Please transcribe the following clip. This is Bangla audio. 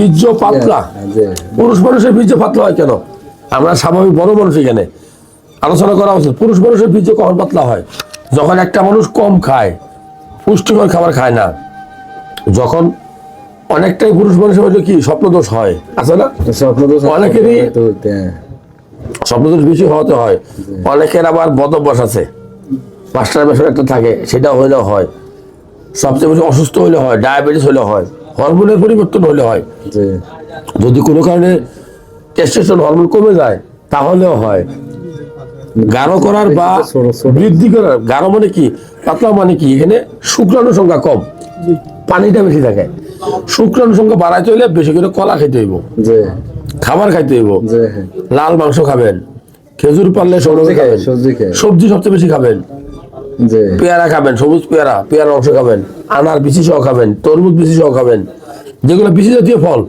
বীর্য পাতলা, পুরুষ মানুষের বীর্য পাতলা হয় কেন? আমরা স্বাভাবিক বড় মানুষ এখানে আলোচনা করা উচিত। পুরুষ মানুষের বীর্য কখন পাতলা হয়? যখন একটা মানুষ কম খায়, পুষ্টিকর খাবার খায় না, যখন অনেকটাই পুরুষ মানুষের মধ্যে কি স্বপ্নদোষ হয়, আছে না? অনেকেরই স্বপ্নদোষ বেশি হতে হয়। অনেকের আবার বদভ্যাস আছে, মাস্টার বেশন একটা থাকে, সেটা হইলেও হয়। সবচেয়ে বেশি অসুস্থ হইলে হয়, ডায়াবেটিস হইলে হয়, হরমোনের পরিবর্তন হইলে হয়। যদি কোনো কারণে টেস্টোস্টেরন হরমোন কমে যায় তাহলেও হয়। গাঢ় করার বা বৃদ্ধি করার, গাঢ় মানে কি, পাতলা মানে কি, এখানে শুক্রাণুর সংখ্যা কম, পানিটা বেশি থাকে। শুক্রাণুর সংখ্যা বাড়াইতে হইলে বেশি করে কলা খাইতে হইব, খাবার খাইতে হইব, লাল মাংস খাবেন, খেজুর পারলে সবজি খাবেন, সবজি সবচেয়ে বেশি খাবেন, পেয়ারা খাবেন, সবুজ পেয়ারা, পেয়ারা অংশ খাবেন, আনার বিচি সহ খাবেন, তরমুজ বিচি সহ খাবেন, যেগুলো বিচি জাতীয় ফল